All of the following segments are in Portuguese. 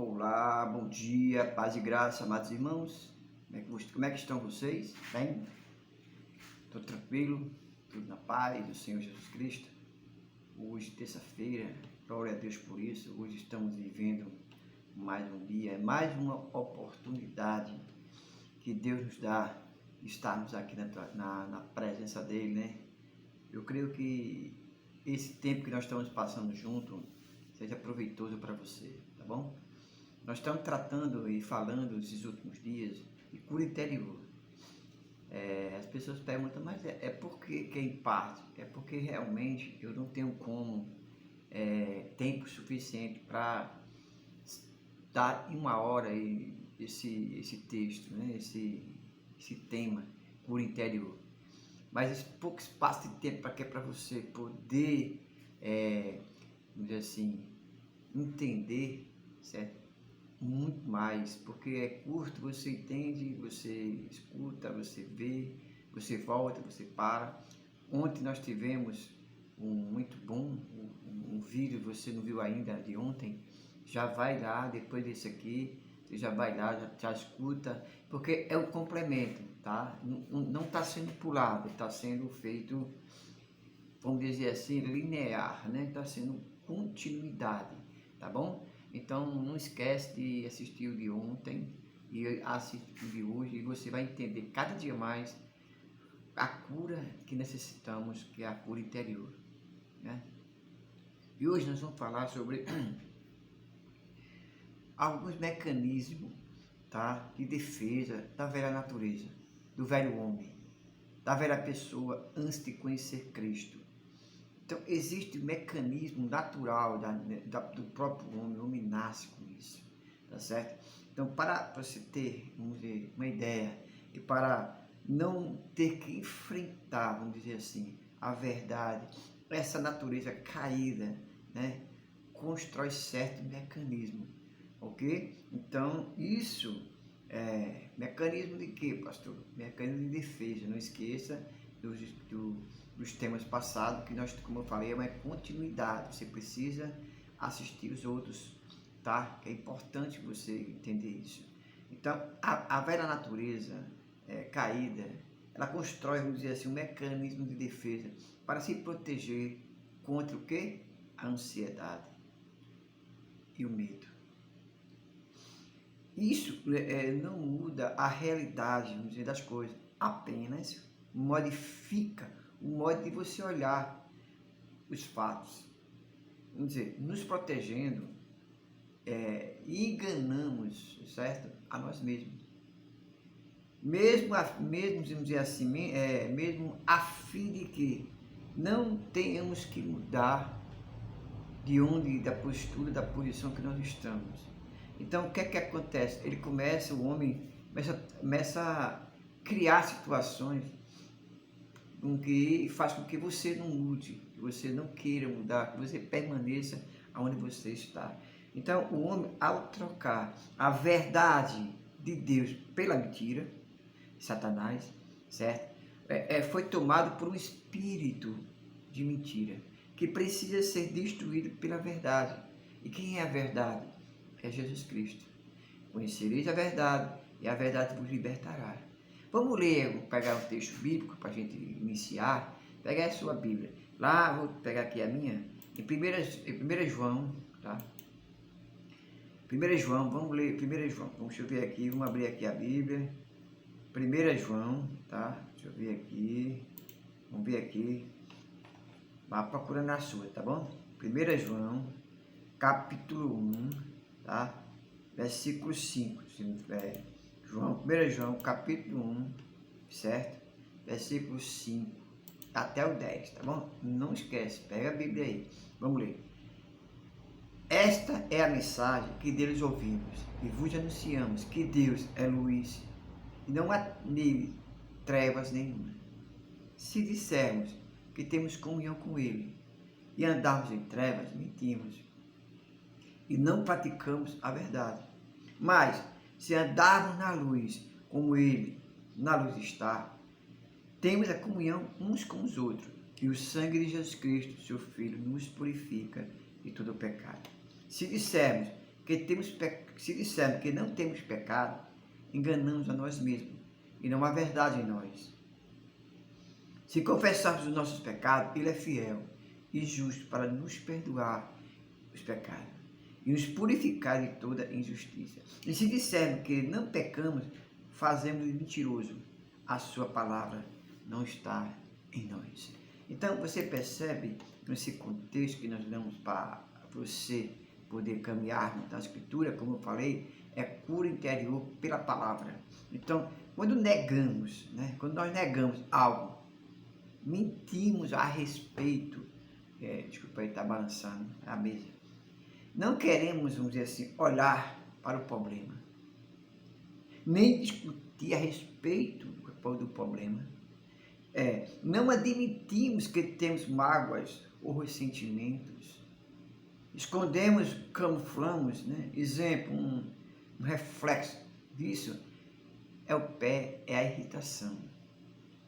Olá, bom dia, paz e graça, amados irmãos. Como é que estão vocês? Bem? Tudo tranquilo? Tudo na paz do Senhor Jesus Cristo? Hoje, terça-feira, glória a Deus por isso. Hoje estamos vivendo mais um dia, mais uma oportunidade que Deus nos dá de estarmos aqui na presença dEle, né? Eu creio que esse tempo que nós estamos passando junto seja proveitoso para você, tá bom? Nós estamos tratando e falando esses últimos dias de cura interior. As pessoas perguntam, mas é porque que em parte? É porque realmente eu não tenho tempo suficiente para dar em uma hora esse texto, né? esse tema, cura interior. Mas esse pouco espaço de tempo para que é para você poder, vamos dizer assim, entender, certo? Muito mais, porque é curto, você entende, você escuta, você vê, você volta, você para. Ontem nós tivemos muito bom, um vídeo, você não viu ainda de ontem, já vai lá, depois desse aqui, você já vai lá, já escuta, porque é o complemento, tá? Não está sendo pulado, está sendo feito, vamos dizer assim, linear, né? Está sendo continuidade, tá bom? Então não esquece de assistir o de ontem e assistir o de hoje, e você vai entender cada dia mais a cura que necessitamos, que é a cura interior, né? E hoje nós vamos falar sobre alguns mecanismos, tá, de defesa da velha natureza, do velho homem, da velha pessoa antes de conhecer Cristo. Então, existe um mecanismo natural do próprio homem, o homem nasce com isso, tá certo? Então, para você ter, vamos dizer, uma ideia, e para não ter que enfrentar, vamos dizer assim, a verdade, essa natureza caída, né, constrói certo mecanismo, ok? Então, isso é mecanismo de quê, pastor? Mecanismo de defesa, não esqueça dos temas passados, que nós, como eu falei, é uma continuidade, você precisa assistir os outros, tá? É importante você entender isso. Então, a velha natureza caída, ela constrói, vamos dizer assim, um mecanismo de defesa para se proteger contra o quê? A ansiedade e o medo. Isso não muda a realidade, vamos dizer, das coisas, apenas modifica o modo de você olhar os fatos. Vamos dizer, nos protegendo e enganamos, certo? A nós mesmos. Mesmo, vamos dizer assim, mesmo a fim de que não tenhamos que mudar da postura, da posição que nós estamos. Então, o que é que acontece? O homem começa a criar situações que faz com que você não mude, que você não queira mudar, que você permaneça onde você está. Então, o homem, ao trocar a verdade de Deus pela mentira, Satanás, certo? Foi tomado por um espírito de mentira, que precisa ser destruído pela verdade. E quem é a verdade? É Jesus Cristo. Conhecereis a verdade, e a verdade vos libertará. Vamos ler, vou pegar um texto bíblico para a gente iniciar. Pegar a sua Bíblia. Lá, vou pegar aqui a minha, em 1 João, tá? 1 João, vamos ler 1 João. Deixa eu ver aqui, vamos abrir aqui a Bíblia. 1 João, tá? Deixa eu ver aqui. Vamos ver aqui. Vá procurando a sua, tá bom? 1 João, capítulo 1, tá? Versículo 5. 1 João, capítulo 1, certo? Versículo 5 até o 10, tá bom? Não esquece, pega a Bíblia aí. Vamos ler. Esta é a mensagem que deles ouvimos e vos anunciamos, que Deus é luz e não há nele trevas nenhuma. Se dissermos que temos comunhão com Ele e andarmos em trevas, mentimos e não praticamos a verdade. Mas, se andarmos na luz, como Ele na luz está, temos a comunhão uns com os outros, e o sangue de Jesus Cristo, seu Filho, nos purifica de todo o pecado. Se dissermos se dissermos que não temos pecado, enganamos a nós mesmos e não há verdade em nós. Se confessarmos os nossos pecados, Ele é fiel e justo para nos perdoar os pecados e nos purificar de toda injustiça. E se dissermos que não pecamos, fazemos-o mentiroso. A sua palavra não está em nós. Então, você percebe, nesse contexto que nós damos para você poder caminhar na Escritura, como eu falei, é cura interior pela palavra. Então, quando nós negamos algo, mentimos a respeito, desculpa aí, está balançando a mesa, não queremos, vamos dizer assim, olhar para o problema, nem discutir a respeito do problema, não admitimos que temos mágoas ou ressentimentos, escondemos, camuflamos, Exemplo, um reflexo disso é o pé, é a irritação,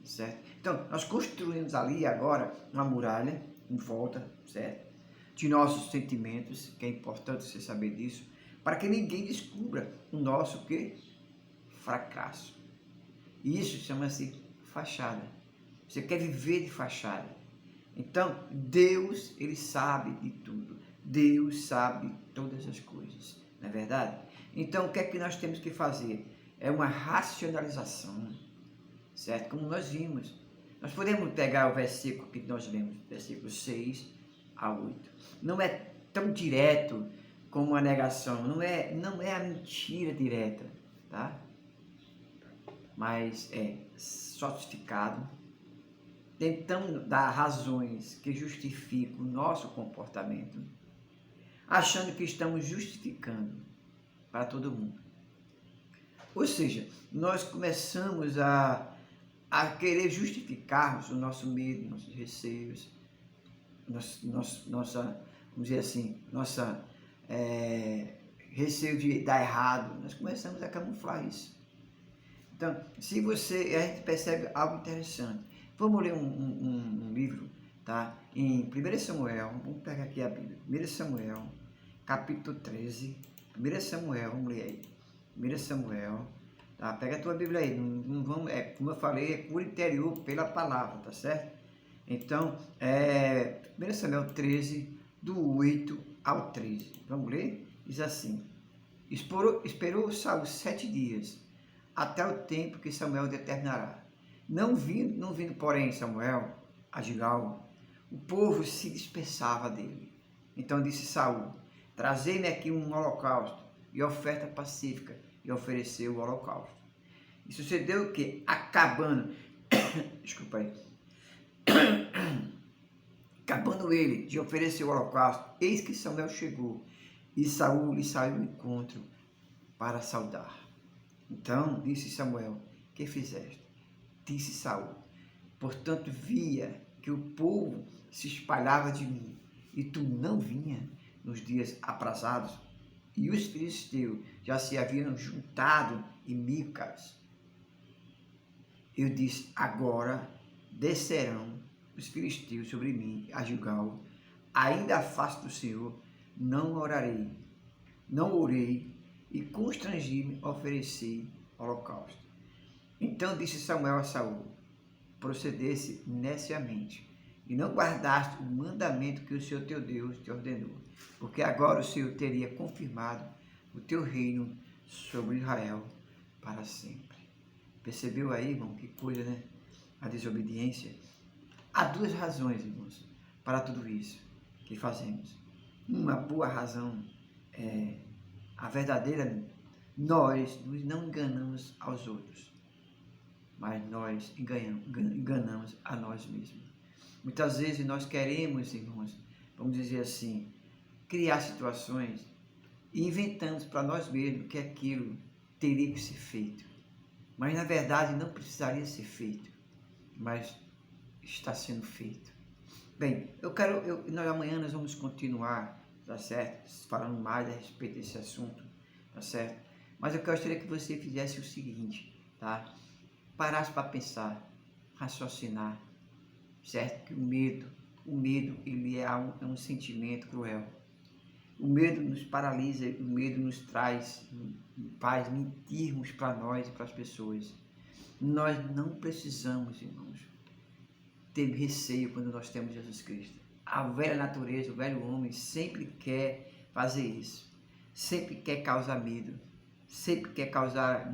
certo? Então, nós construímos ali agora uma muralha em volta, certo? De nossos sentimentos, que é importante você saber disso, para que ninguém descubra o nosso fracasso. E isso chama-se fachada. Você quer viver de fachada. Então, Deus, Ele sabe de tudo. Deus sabe todas as coisas, não é verdade? Então, o que é que nós temos que fazer? É uma racionalização, certo? Como nós vimos. Nós podemos pegar o versículo que nós lemos, versículo 6 a 8. Não é tão direto como a negação, não é a mentira direta, tá? Mas é sofistificado, tentando dar razões que justificam o nosso comportamento, achando que estamos justificando para todo mundo. Ou seja, nós começamos a querer justificarmos o nosso medo, nossos receios, nossa, vamos dizer assim, receio de dar errado. Nós começamos a camuflar isso. Então, a gente percebe algo interessante. Vamos ler um livro, tá? Em 1 Samuel, vamos pegar aqui a Bíblia. 1 Samuel, capítulo 13. 1 Samuel, vamos ler aí. 1 Samuel, tá? Pega a tua Bíblia aí. Não vamos, como eu falei, é cura interior pela palavra, tá certo? Então, 1 Samuel 13, do 8 ao 13. Vamos ler? Diz assim: Esperou Saul 7 dias, até o tempo que Samuel determinará. Não vindo, porém, Samuel a Gilgal, o povo se dispersava dele. Então disse Saul: Trazei-me aqui um holocausto e oferta pacífica, e ofereceu o holocausto. E sucedeu que, acabando, desculpa aí, acabando ele de oferecer o holocausto, eis que Samuel chegou, e Saul lhe saiu ao encontro para saudar. Então disse Samuel: Que fizeste? Disse Saul: Portanto via que o povo se espalhava de mim, e tu não vinha nos dias aprazados, e os filisteus já se haviam juntado em Micas. Eu disse: Agora descerão os filisteus sobre mim a Gilgal, ainda a face do Senhor não orei, e constrangi-me a oferecer holocausto. Então disse Samuel a Saul: Procedesse neciamente, e não guardaste o mandamento que o Senhor teu Deus te ordenou, porque agora o Senhor teria confirmado o teu reino sobre Israel para sempre. Percebeu aí, irmão, que coisa, né? A desobediência. Há duas razões, irmãos, para tudo isso que fazemos. Uma boa razão é a verdadeira: nós não enganamos aos outros, mas nós enganamos a nós mesmos. Muitas vezes nós queremos, irmãos, vamos dizer assim, criar situações e inventamos para nós mesmos que aquilo teria que ser feito. Mas na verdade não precisaria ser feito, mas está sendo feito. Bem, nós amanhã nós vamos continuar, tá certo? Falando mais a respeito desse assunto, tá certo? Mas eu gostaria que você fizesse o seguinte, tá? Parasse para pensar, raciocinar, certo? Que o medo ele é um sentimento cruel. O medo nos paralisa, o medo nos faz mentirmos para nós e para as pessoas. Nós não precisamos, irmãos, ter receio quando nós temos Jesus Cristo. A velha natureza, o velho homem sempre quer fazer isso, sempre quer causar medo, sempre quer causar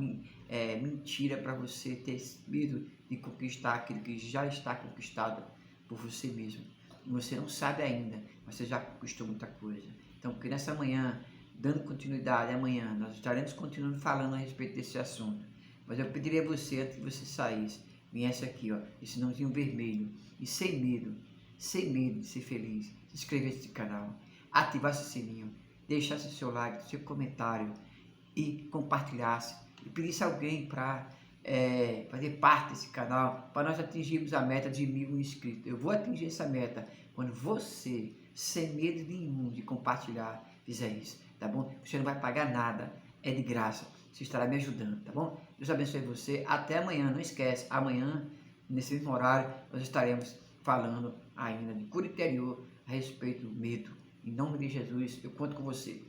mentira para você ter medo de conquistar aquilo que já está conquistado por você mesmo. Você não sabe ainda, mas você já conquistou muita coisa. Então, que nessa manhã, dando continuidade amanhã, nós estaremos continuando falando a respeito desse assunto. Mas eu pediria a você, antes que você saísse, viesse aqui, ó, esse nãozinho vermelho, e sem medo de ser feliz, se inscrevesse nesse canal, ativasse o sininho, deixasse seu like, seu comentário e compartilhasse e pedisse alguém para fazer parte desse canal, para nós atingirmos a meta de 1000 inscritos. Eu vou atingir essa meta quando você, sem medo nenhum de compartilhar, fizer isso, tá bom? Você não vai pagar nada, é de graça, você estará me ajudando, tá bom? Deus abençoe você, até amanhã, não esquece, amanhã, nesse mesmo horário, nós estaremos falando ainda de cura interior a respeito do medo. Em nome de Jesus, eu conto com você.